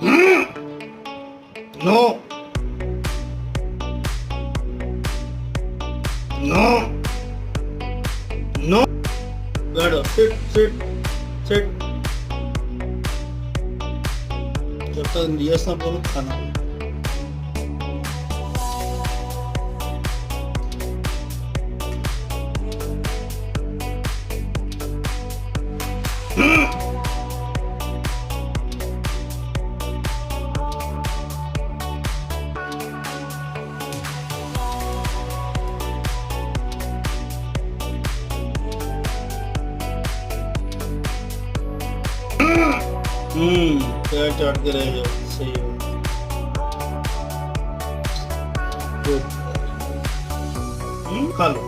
No. No. No. Good. Sit. Sit. Sit. जब तक yes ना बोलो खाना पैर चाटते रह जाओ सही हो गुड खा लो